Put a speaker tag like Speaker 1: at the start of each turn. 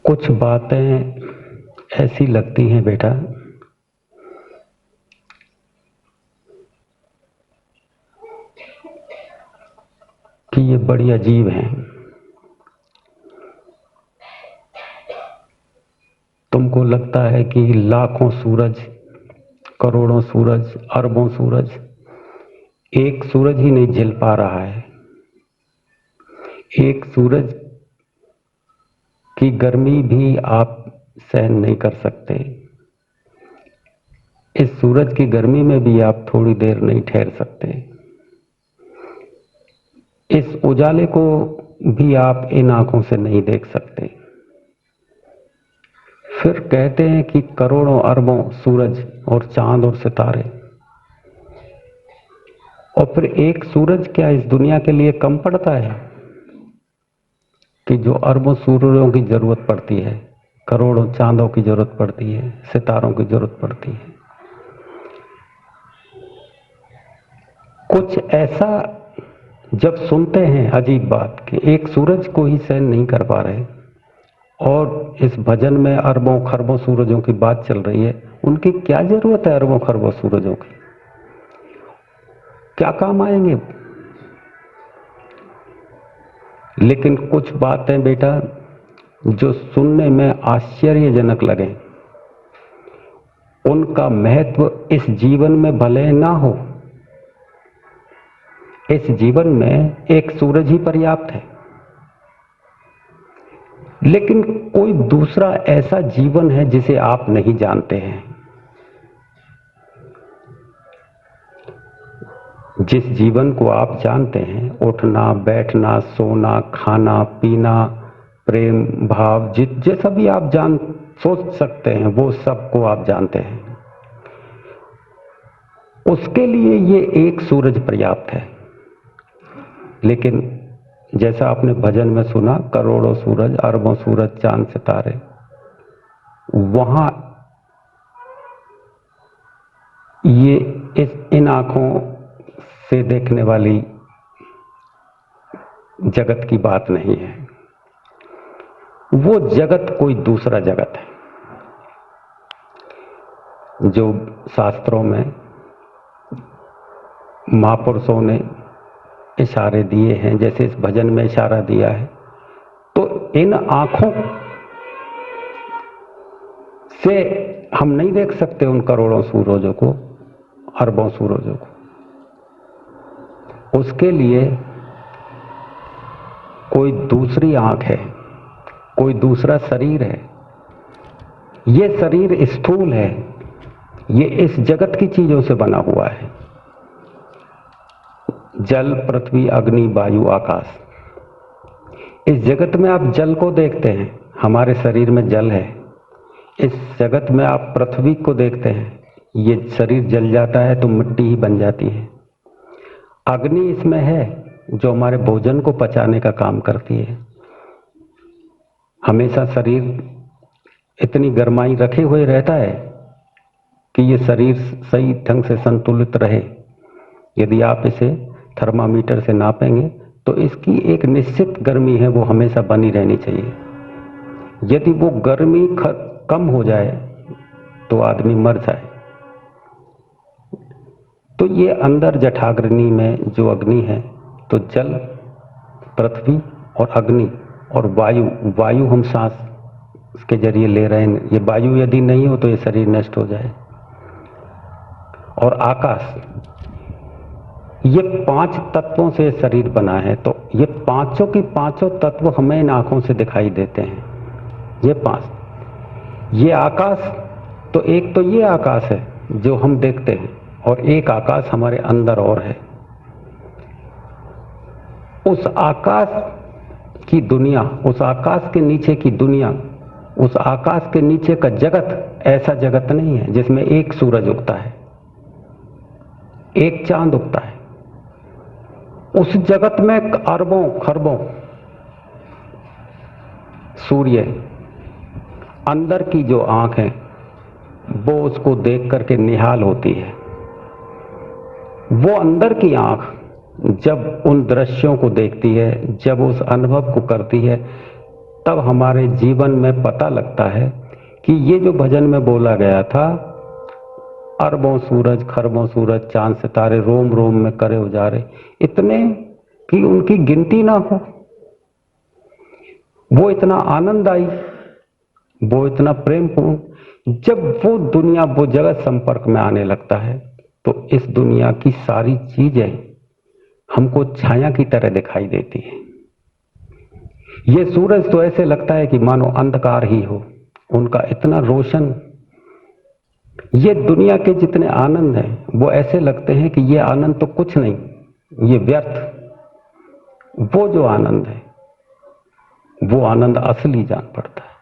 Speaker 1: कुछ बातें ऐसी लगती हैं बेटा कि ये बड़ी अजीब हैं। तुमको लगता है कि लाखों सूरज, करोड़ों सूरज, अरबों सूरज एक सूरज ही नहीं झेल पा रहा है। एक सूरज की गर्मी भी आप सहन नहीं कर सकते। इस सूरज की गर्मी में भी आप थोड़ी देर नहीं ठहर सकते। इस उजाले को भी आप इन आंखों से नहीं देख सकते। फिर कहते हैं कि करोड़ों अरबों सूरज और चांद और सितारे, और फिर एक सूरज क्या इस दुनिया के लिए कम पड़ता है कि जो अरबों सूरजों की जरूरत पड़ती है, करोड़ों चांदों की जरूरत पड़ती है, सितारों की जरूरत पड़ती है। कुछ ऐसा जब सुनते हैं अजीब बात कि एक सूरज को ही सहन नहीं कर पा रहे और इस भजन में अरबों खरबों सूरजों की बात चल रही है। उनकी क्या जरूरत है अरबों खरबों सूरजों की? क्या काम आएंगे? लेकिन कुछ बातें बेटा जो सुनने में आश्चर्यजनक लगे, उनका महत्व इस जीवन में भले ना हो। इस जीवन में एक सूरज ही पर्याप्त है, लेकिन कोई दूसरा ऐसा जीवन है जिसे आप नहीं जानते हैं। जिस जीवन को आप जानते हैं, उठना बैठना सोना खाना पीना प्रेम भाव जैसा भी आप सोच सकते हैं, वो सबको आप जानते हैं। उसके लिए ये एक सूरज पर्याप्त है। लेकिन जैसा आपने भजन में सुना, करोड़ों सूरज अरबों सूरज चांद सितारे, वहां ये इन आंखों से देखने वाली जगत की बात नहीं है। वो जगत कोई दूसरा जगत है जो शास्त्रों में महापुरुषों ने इशारे दिए हैं, जैसे इस भजन में इशारा दिया है। तो इन आंखों से हम नहीं देख सकते उन करोड़ों सूरजों को, अरबों सूरजों को। उसके लिए कोई दूसरी आंख है, कोई दूसरा शरीर है। ये शरीर स्थूल है, ये इस जगत की चीजों से बना हुआ है। जल पृथ्वी अग्नि वायु आकाश, इस जगत में आप जल को देखते हैं, हमारे शरीर में जल है। इस जगत में आप पृथ्वी को देखते हैं, ये शरीर जल जाता है तो मिट्टी ही बन जाती है। अग्नि इसमें है जो हमारे भोजन को पचाने का काम करती है। हमेशा शरीर इतनी गर्माई रखे हुए रहता है कि ये शरीर सही ढंग से संतुलित रहे। यदि आप इसे थर्मामीटर से नापेंगे तो इसकी एक निश्चित गर्मी है, वो हमेशा बनी रहनी चाहिए। यदि वो गर्मी कम हो जाए तो आदमी मर जाए। तो ये अंदर जठाग्नि में जो अग्नि है, तो जल पृथ्वी और अग्नि और वायु हम सांस के जरिए ले रहे हैं। ये वायु यदि नहीं हो तो ये शरीर नष्ट हो जाए। और आकाश, ये 5 तत्वों से शरीर बना है। तो ये पांचों की पांचों तत्व हमें इन आंखों से दिखाई देते हैं। ये 5, ये आकाश, तो एक तो ये आकाश है जो हम देखते हैं, और एक आकाश हमारे अंदर और है। उस आकाश की दुनिया, उस आकाश के नीचे की दुनिया, उस आकाश के नीचे का जगत ऐसा जगत नहीं है जिसमें एक सूरज उगता है, एक चांद उगता है। उस जगत में अरबों खरबों सूर्य, अंदर की जो आंख है वो उसको देख करके निहाल होती है। वो अंदर की आंख जब उन दृश्यों को देखती है, जब उस अनुभव को करती है, तब हमारे जीवन में पता लगता है कि ये जो भजन में बोला गया था, अरबों सूरज खरबों सूरज चांद सितारे रोम रोम में करे उजारे, इतने कि उनकी गिनती ना हो, वो इतना आनंददायी, वो इतना प्रेमपूर्ण, जब वो दुनिया वो जगत संपर्क में आने लगता है तो इस दुनिया की सारी चीजें हमको छाया की तरह दिखाई देती है। ये सूरज तो ऐसे लगता है कि मानो अंधकार ही हो, उनका इतना रोशन। ये दुनिया के जितने आनंद हैं वो ऐसे लगते हैं कि ये आनंद तो कुछ नहीं, ये व्यर्थ। वो जो आनंद है वो आनंद असली जान पड़ता है।